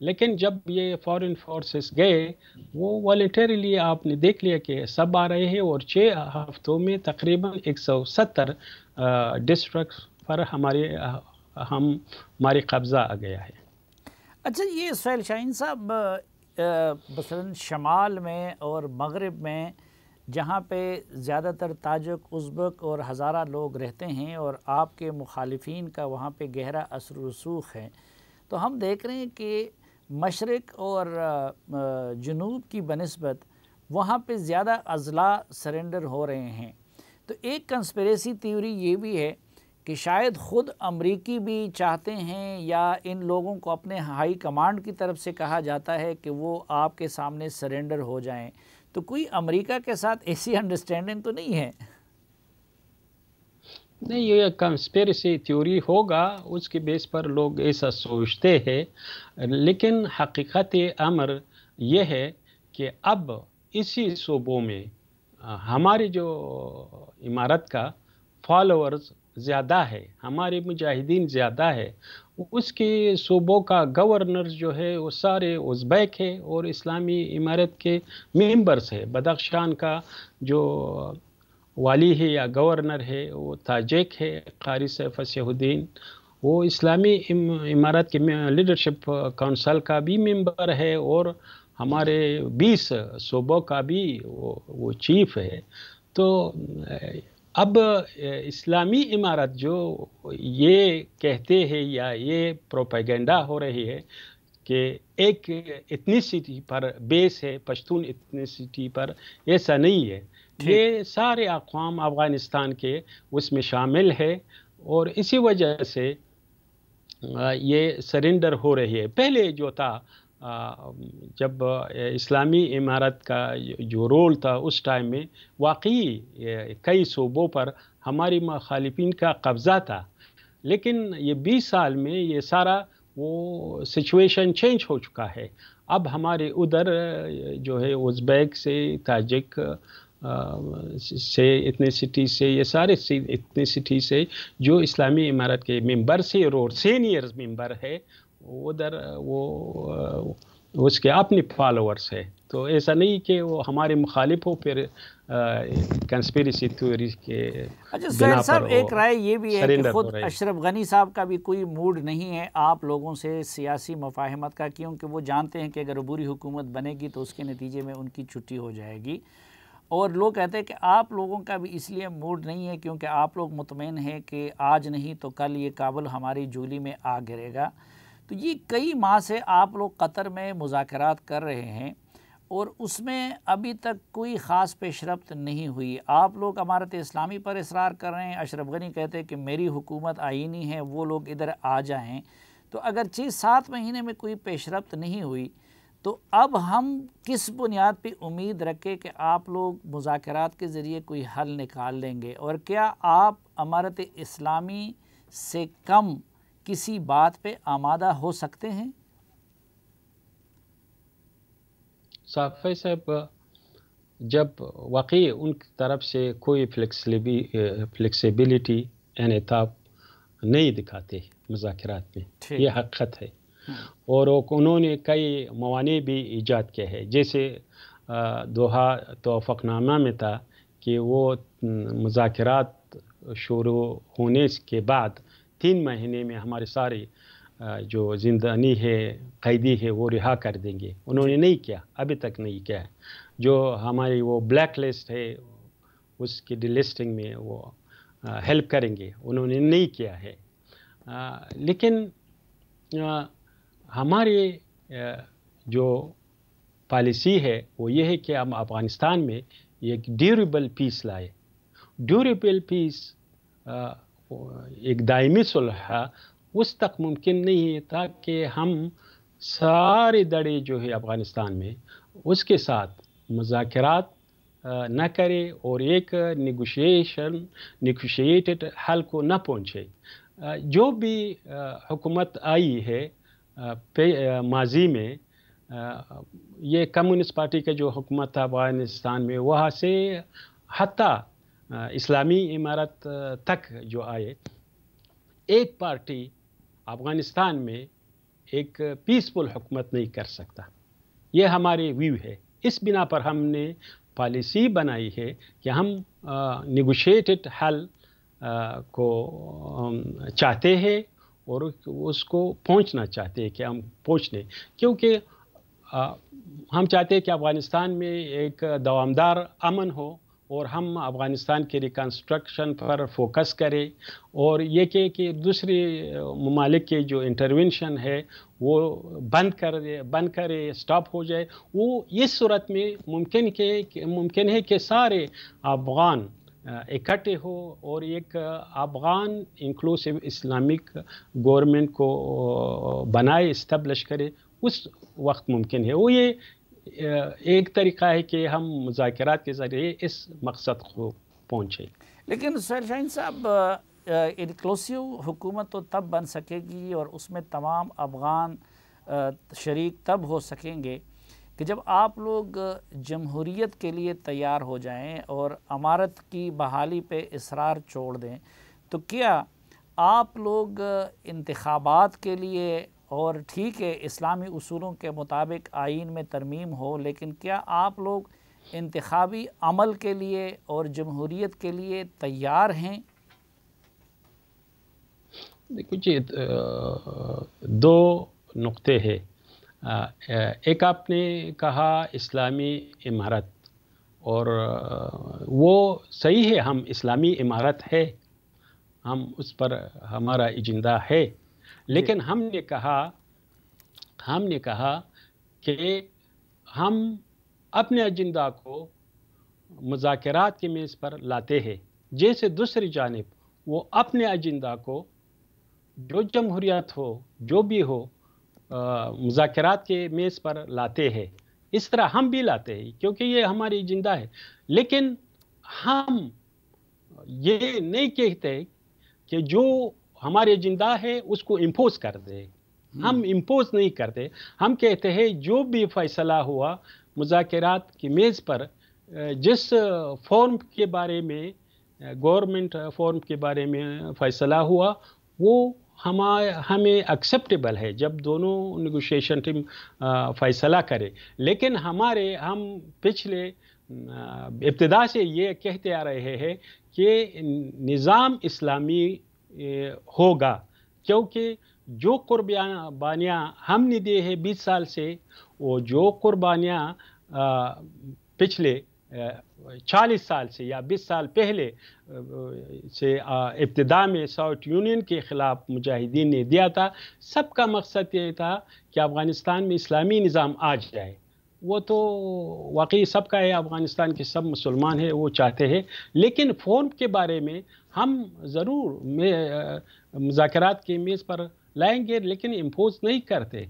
لیکن جب یہ فورن فورسز گئے وہ والنٹریلی آپ نے دیکھ لیا کہ سب آ رہے ہیں، اور 6 ہفتوں میں تقریباً 170 ڈسٹرکٹ پر ہمارے قبضہ آ گیا ہے۔ اچھا، یہ سہیل شاہین صاحب، مثلا شمال میں اور مغرب میں جہاں پہ زیادہ تر تاجک، ازبک اور ہزارہ لوگ رہتے ہیں اور آپ کے مخالفین کا وہاں پہ گہرا اثر و رسوخ ہے، تو ہم دیکھ رہے ہیں کہ مشرق اور جنوب کی بنسبت وہاں پہ زیادہ اضلاع سرنڈر ہو رہے ہیں۔ تو ایک کنسپریسی تھیوری یہ بھی ہے کہ شاید خود امریکی بھی چاہتے ہیں، یا ان لوگوں کو اپنے ہائی کمانڈ کی طرف سے کہا جاتا ہے کہ وہ آپ کے سامنے سرنڈر ہو جائیں۔ تو کوئی امریکہ کے ساتھ ایسی انڈرسٹینڈنگ تو نہیں ہے؟ نہیں، یہ کنسپیریسی تھیوری ہوگا، اس کے بیس پر لوگ ایسا سوچتے ہیں، لیکن حقیقت امر یہ ہے کہ اب اسی صوبوں میں ہماری جو امارت کا فالوورز زیادہ ہے، ہمارے مجاہدین زیادہ ہے، اس کے صوبوں کا گورنر جو ہے وہ سارے ازبیک ہے اور اسلامی امارت کے ممبرس ہے۔ بدخشان کا جو والی ہے یا گورنر ہے وہ تاجک ہے، قاری سیف فصیح الدین، وہ اسلامی امارت کے لیڈرشپ کونسل کا بھی ممبر ہے، اور ہمارے 20 صوبوں کا بھی وہ چیف ہے۔ تو اب اسلامی امارت جو یہ کہتے ہیں یا یہ پروپیگنڈا ہو رہی ہے کہ ایک ایتھنیسٹی پر بیس ہے، پشتون ایتھنیسٹی پر، ایسا نہیں ہے۔ یہ سارے اقوام افغانستان کے اس میں شامل ہے، اور اسی وجہ سے یہ سرنڈر ہو رہی ہے۔ پہلے جو تھا، جب اسلامی امارت کا جو رول تھا اس ٹائم میں واقعی کئی صوبوں پر ہماری مخالفین کا قبضہ تھا، لیکن یہ 20 سال میں یہ سارا وہ سچویشن چینج ہو چکا ہے۔ اب ہمارے ادھر جو ہے ازبیک سے، تاجک سے، ایتھنیسٹی سے، یہ سارے ایتھنیسٹی سے جو اسلامی امارت کے ممبر سے اور سینئر ممبر ہے، ادھر وہ اس کے اپنے فالوورس ہے۔ تو ایسا نہیں کہ وہ ہمارے مخالف ہو پھر کنسپیریسی تھیوری کے اچھا بنا سہیل پر صاحب، ایک رائے یہ بھی ہے کہ سرنڈر خود ہو رہے ہیں۔ اشرف غنی صاحب کا بھی کوئی موڈ نہیں ہے آپ لوگوں سے سیاسی مفاہمت کا، کیونکہ وہ جانتے ہیں کہ اگر عبوری حکومت بنے گی تو اس کے نتیجے میں ان کی چھٹی ہو جائے گی، اور لوگ کہتے ہیں کہ آپ لوگوں کا بھی اس لیے موڈ نہیں ہے کیونکہ آپ لوگ مطمئن ہیں کہ آج نہیں تو کل یہ کابل ہماری جولی میں آ گرے گا۔ تو یہ کئی ماہ سے آپ لوگ قطر میں مذاکرات کر رہے ہیں اور اس میں ابھی تک کوئی خاص پیش رفت نہیں ہوئی۔ آپ لوگ امارت اسلامی پر اصرار کر رہے ہیں، اشرف غنی کہتے ہیں کہ میری حکومت آئینی ہے، وہ لوگ ادھر آ جائیں۔ تو اگر 6-7 مہینے میں کوئی پیش رفت نہیں ہوئی تو اب ہم کس بنیاد پہ امید رکھیں کہ آپ لوگ مذاکرات کے ذریعے کوئی حل نکال لیں گے؟ اور کیا آپ امارت اسلامی سے کم کسی بات پہ آمادہ ہو سکتے ہیں؟ صافی صاحب، جب واقعی ان کی طرف سے کوئی فلیکسیبلٹی انعطاف نہیں دکھاتے مذاکرات میں، یہ حقیقت ہے، اور انہوں نے کئی موانع بھی ایجاد کیے ہیں، جیسے دوحہ توافق نامہ میں تھا کہ وہ مذاکرات شروع ہونے کے بعد 3 مہینے میں ہمارے سارے جو زندانی ہے، قیدی ہے، وہ رہا کر دیں گے۔ انہوں نے نہیں کیا، ابھی تک نہیں کیا ہے۔ جو ہماری وہ بلیک لسٹ ہے اس کی ڈی لسٹنگ میں وہ ہیلپ کریں گے، انہوں نے نہیں کیا ہے۔ لیکن ہماری جو پالیسی ہے وہ یہ ہے کہ ہم افغانستان میں ایک ڈیوریبل پیس لائے۔ ڈیوریبل پیس، ایک دائمی صلح اس تک ممکن نہیں تھا کہ ہم سارے دڑے جو ہے افغانستان میں اس کے ساتھ مذاکرات نہ کرے اور ایک نیگوشیٹڈ حل کو نہ پہنچے۔ جو بھی حکومت آئی ہے ماضی میں، یہ کمیونسٹ پارٹی کا جو حکومت تھا افغانستان میں، وہاں سے حتیٰ اسلامی امارت تک جو آئے، ایک پارٹی افغانستان میں ایک پیسفل حکومت نہیں کر سکتا. یہ ہماری ویو ہے. اس بنا پر ہم نے پالیسی بنائی ہے کہ ہم نیگوشیٹڈ حل کو چاہتے ہیں اور اس کو پہنچنا چاہتے ہیں کہ ہم پہنچ لیں، کیونکہ ہم چاہتے ہیں کہ افغانستان میں ایک دوامدار امن ہو اور ہم افغانستان کے ریکنسٹرکشن پر فوکس کریں، اور یہ کہ دوسری ممالک کے جو انٹرونشن ہے وہ بند کرے سٹاپ ہو جائے. وہ اس صورت میں ممکن ہے کہ سارے افغان اکٹھے ہو اور ایک افغان انکلوسیو اسلامک گورنمنٹ کو بنائے، اسٹیبلش کرے. اس وقت ممکن ہے. وہ یہ ایک طریقہ ہے کہ ہم مذاکرات کے ذریعے اس مقصد کو پہنچے. لیکن سہیل شاہین صاحب، انکلوسیو حکومت تو تب بن سکے گی اور اس میں تمام افغان شریک تب ہو سکیں گے کہ جب آپ لوگ جمہوریت کے لیے تیار ہو جائیں اور امارت کی بحالی پہ اصرار چھوڑ دیں. تو کیا آپ لوگ انتخابات کے لیے، اور ٹھیک ہے اسلامی اصولوں کے مطابق آئین میں ترمیم ہو، لیکن کیا آپ لوگ انتخابی عمل کے لیے اور جمہوریت کے لیے تیار ہیں؟ دیکھو جی، دو نقطے ہیں. ایک آپ نے کہا اسلامی امارت، اور وہ صحیح ہے، ہم اسلامی امارت ہے، ہم اس پر ہمارا ایجنڈا ہے. لیکن ہم نے کہا کہ ہم اپنے ایجنڈا کو مذاکرات کی میز پر لاتے ہیں، جیسے دوسری جانب وہ اپنے ایجنڈا کو، جو جمہوریت ہو جو بھی ہو، مذاکرات کے میز پر لاتے ہیں. اس طرح ہم بھی لاتے ہیں کیونکہ یہ ہماری ایجنڈا ہے. لیکن ہم یہ نہیں کہتے کہ جو ہمارے ایجنڈا ہے اس کو امپوز کر دے. ہم امپوز نہیں کرتے. ہم کہتے ہیں جو بھی فیصلہ ہوا مذاکرات کی میز پر، جس فارم کے بارے میں، گورنمنٹ فارم کے بارے میں فیصلہ ہوا، وہ ہمیں ایکسیپٹیبل ہے جب دونوں نیگوشیشن ٹیم فیصلہ کرے. لیکن ہم پچھلے ابتدا سے یہ کہتے آ رہے ہیں کہ نظام اسلامی ہوگا، کیونکہ جو قربانیاں ہم نے دی ہے 20 سال سے، وہ جو قربانیاں پچھلے 40 سال سے یا 20 سال پہلے سے ابتدا میں ساؤتھ یونین کے خلاف مجاہدین نے دیا تھا، سب کا مقصد یہ تھا کہ افغانستان میں اسلامی نظام آ جائے. وہ تو واقعی سب کا ہے، افغانستان کے سب مسلمان ہیں، وہ چاہتے ہیں. لیکن فارم کے بارے میں ہم ضرور مذاکرات کی میز پر لائیں گے، لیکن امپوز نہیں کرتے.